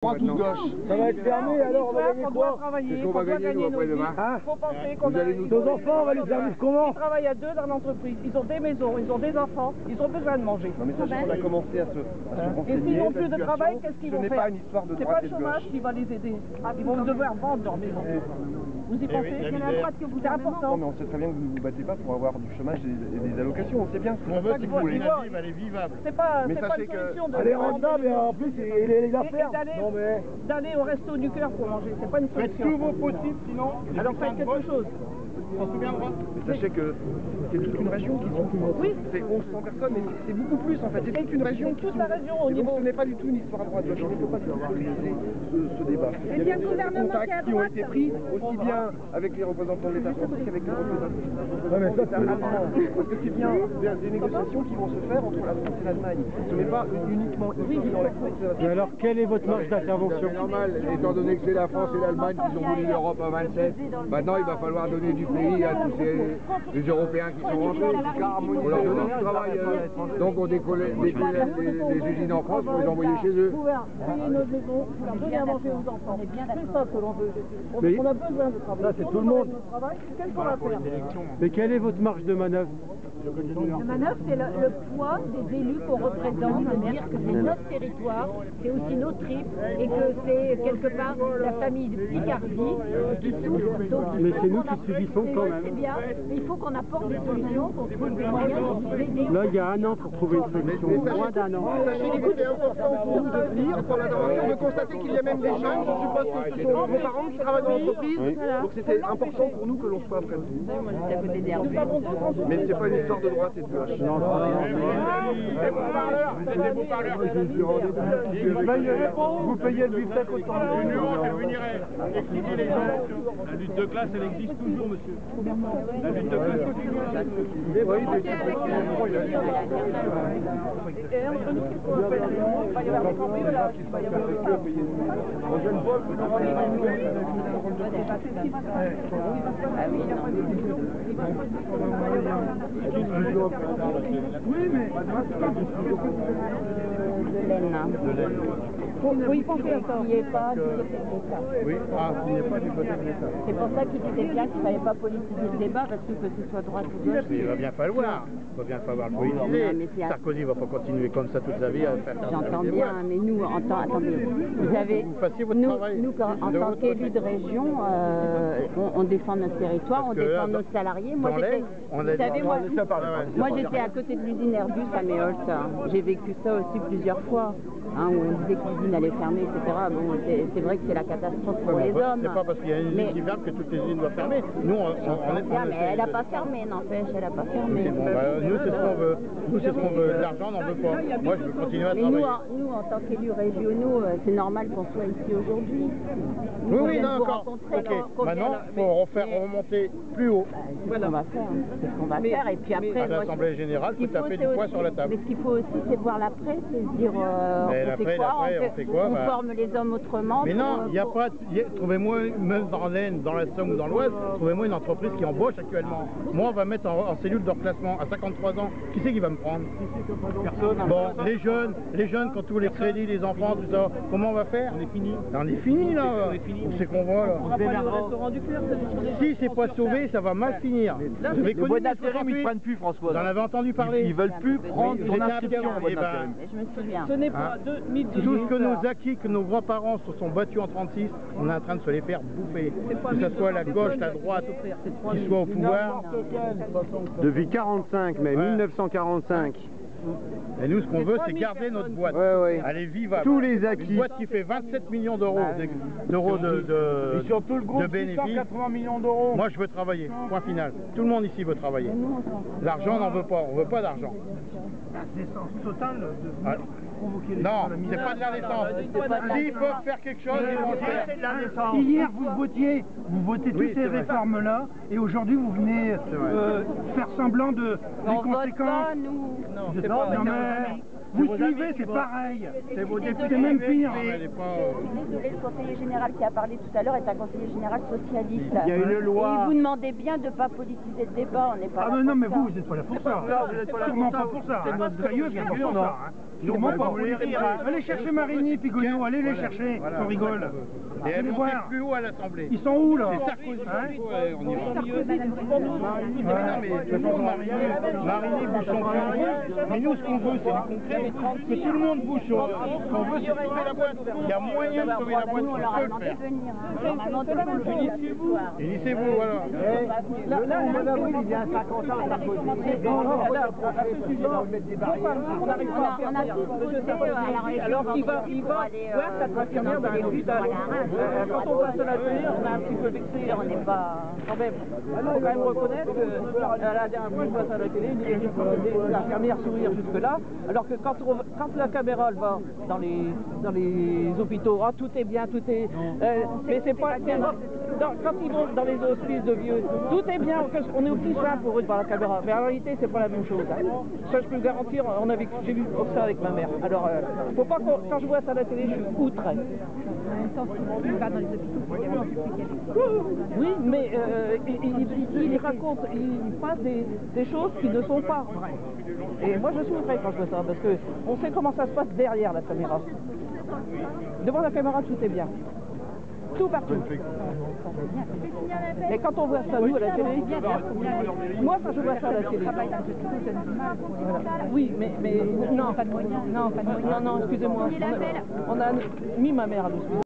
Droite ou gauche? Ça va être fermé alors, on va gagner quoi? Qu'est-ce qu'on va gagner nous après demain? Il faut penser qu'on a... Nos enfants, on va les faire vivre comment? Ils travaillent à deux dans l'entreprise, ils ont des maisons, ils ont des enfants, ils ont besoin de manger. Non mais sachez qu'on a commencé à se Et s'ils n'ont plus de travail, qu'est-ce qu'ils vont faire? Ce n'est pas une histoire de C'est droite pas et le de chômage gauche. qui va les aider. Ils vont devoir vendre leur maison. Vous y pensez? C'est important. Non mais on sait très bien que vous ne vous battez pas pour avoir du chômage et des allocations, on sait bien. On veut, c'est que la vie, elle est vivable. C'est pas Mais une sachez que- solution de... Elle est rentable et en plus, il a ferme. Non mais... D'aller au resto du cœur pour manger, c'est pas une Faites solution. tout vos possibles, sinon... Alors faites quelque chose. On se souviendra. Mais sachez que c'est toute une région qui sont... Oui. C'est 1100 personnes, mais c'est beaucoup plus en fait. C'est toute une région qui Toute la région au Et donc niveau... ce n'est pas du tout une histoire à droite. Il ne faut pas politiser ce débat. Et Il y bien a le des gouvernement qui est à contacts qui ont droite. été pris aussi bien avec les représentants de l'État français qu'avec les représentants mais ça, c'est allemands. Parce que c'est bien des négociations qui vont se faire entre la France et l'Allemagne. Ce n'est pas uniquement ici dans la cour. Et alors, quelle est votre marge d'intervention? C'est normal, étant donné que c'est la France et l'Allemagne qui ont voulu l'Europe à 27. Maintenant, il va falloir donner du pays à tous les Européens qui sont rentrés. On leur donne du travail. Donc on décolle les usines en France pour les envoyer chez eux. Payer nos maisons, leur donner à manger aux enfants. C'est ça que l'on veut. Mais- On a besoin de travailler. Ça, c'est tout le monde. Qu'est-ce qu'on va faire? Mais quelle est votre marge de manœuvre? La manœuvre, c'est le poids des élus qu'on représente, de dire que c'est notre territoire, c'est aussi nos tripes, et que c'est quelque part la famille de Picardie qui souffre. Donc, Mais c'est il faut nous qu'on qui subissons quand même. C'est bien, mais il faut qu'on apporte des solutions, qu'on trouve des moyens de nous aider. Là, il y a un an pour trouver une solution. Moins d'un an. Sachez que c'est important pour nous de venir pour l'intervention, de constater qu'il y a même des jeunes, je suppose que ce sont vos parents qui travaillent dans l'entreprise, donc c'était important pour nous que l'on soit près de vous. Nous avons d'autres entreprises. Mais c'est pas une histoire de droite et de gauche. Vous payez le bifteck autant. La lutte de classe, elle existe toujours, monsieur. La lutte de classe continue. Et entre nous, qu'est-ce qu'on va faire? Il va y avoir des cambriolages, il va y avoir des cas. Faut y penser encore. Il n'y est pas du côté de l'État. Oui, il n'y a pas du côté de l'État. C'est pour ça qu'il disait bien qu'il ne fallait pas politiser le débat, parce que ce soit droite ou gauche. Il va bien falloir. Il va bien falloir le politiser. Sarkozy ne va pas continuer comme ça toute sa vie à faire J'entends bien, mais nous, attendez, vous avez, Vous fassiez votre travail. nous en De tant votre qu'élus côté. de région, on défend notre territoire, Parce on que défend là, nos salariés. Moi, dans j'étais, l'Aisne, on vous a- savez, moi, ça parle. moi j'étais à côté de l'usine Airbus à Méholt. J'ai vécu ça aussi plusieurs fois, où on disait que l'usine allait fermer, etc. Bon, c'est vrai que c'est la catastrophe pour les hommes. C'est pas parce qu'il y a une usine qui ferme que toutes les usines doivent fermer. Nous, on est Bien, mais elle n'a pas fermé, n'empêche, elle n'a pas fermé. Bon, nous, c'est ce qu'on veut. Nous, c'est ce qu'on veut. L'argent, on n'en veut pas. Moi, je veux continuer à Mais travailler. nous, en tant qu'élus régionaux, c'est normal qu'on soit ici aujourd'hui. Nous, on Oui, vient non, de vous d'accord. rencontrer Ok. quand Maintenant, vient il faut remonter plus haut. c'est ce qu'on va faire. C'est ce qu'on va faire. Et puis après, À l'Assemblée générale, ce qu'il tout à faut, fait c'est du poids aussi- sur la table. Mais ce qu'il faut aussi, c'est voir l'après, c'est se dire, Mais on fait quoi, on fait quoi, on bah. forme les hommes autrement. Mais non, il n'y a pour- pas. Trouvez-moi, même dans l'Aisne, dans la Somme ou dans l'Oise, trouvez-moi une entreprise qui embauche actuellement. Moi, on va mettre en cellule de reclassement à 53 ans. Qui c'est qui va me prendre? Personne. Bon, les jeunes, quand tous les crédits, les enfants, tout ça, comment on va faire? On est fini. On est fini, là. Où c'est qu'on va, là? On va pas aller au restaurant du cœur, Si c'est pas sauvé, ça va mal finir. Vous avez Le connu bois le d'intérim, ils 68? prennent plus, François. Vous en avez entendu parler? Ils veulent plus prendre Oui, ton j'étais inscription absent, au bois eh ben, d'intérim. Mais je me souviens. Ce n'est pas 2018. Tout ce que nos acquis, que nos grands-parents se sont battus en 36, on est en train de se les faire bouffer. Que ce soit la gauche, la droite, qui soit au pouvoir. Depuis 45, mais 1945. Et nous, ce qu'on veut, c'est garder notre boîte. Ouais, ouais. Elle est vivable. Tous les acquis. Une boîte qui fait 27 millions d'euros de Et surtout le groupe, de bénéfices. 680 millions d'euros. Moi, je veux travailler. Point final. Tout le monde ici veut travailler. L'argent, on n'en veut pas. On veut pas d'argent. Ah. Non, c'est pas de la naissance. S'ils peuvent faire quelque chose, ils vont le faire. Hier, vous votez toutes Oui, ces c'est vrai. réformes-là, et aujourd'hui, vous venez faire semblant des On vote conséquences. pas, nous. Non, mais vous suivez, c'est pareil. C'est même pire. Elle est pas, Je suis désolée, le conseiller général qui a parlé tout à l'heure est un conseiller général socialiste. Il y a une loi. Et il vous demandait bien de ne pas politiser le débat, on n'est pas Ah là mais non, pour mais ça. vous n'êtes pas là pour ça. Sûrement pas pour ça. Cailleux vient pas pour ça. Ils vont pas rire. Allez chercher Marigny, Pigognon, allez les chercher, on rigole. Et elles Allez vont voir. plus haut à l'Assemblée. Ils sont où là? C'est Sarkozy. Ouais, on ira. Ouais. Non, mais de toute façon, Marigny bouge son cul. Mais nous, ce qu'on veut, c'est du concret. Que tout le monde bouge sur. Ce qu'on veut, c'est sauver la boîte. Il y a moyen de sauver la boîte, on peut le faire. Unissez-vous, voilà. Là, au mois d'avril, il y a 50 ans, Sarkozy. Alors il va voir cette infirmière dans les rues. Quand on passe à la télé, on est un petit peu vexé, on n'est pas quand même. Il faut quand même reconnaître que la dernière fois je passe à la télé, les infirmières sourire jusque là, alors que quand la caméra elle va dans les hôpitaux, ah, tout est bien, tout est. Mais c'est pas. Quand ils vont dans les hospices de vieux, tout est bien, on est au petit soin pour eux devant la caméra. Mais en réalité, c'est pas la même chose. Hein. Ça, je peux le garantir, j'ai vu ça avec ma mère. Alors, faut pas quand je vois ça à la télé, je suis outré. En même temps, si tu vas dans les hôpitaux, c'est bien plus Oui, mais il raconte, il passe des choses qui ne sont pas vraies. Et moi, je suis outré quand je vois ça, parce que on sait comment ça se passe derrière la caméra. Devant la caméra, tout est bien. Tout partout. Mais quand on voit ça, nous, à la télé, moi, quand je vois ça à la télé, oui, mais non, pas de moyens. Non, excusez-moi. On a mis ma mère à l'hospice.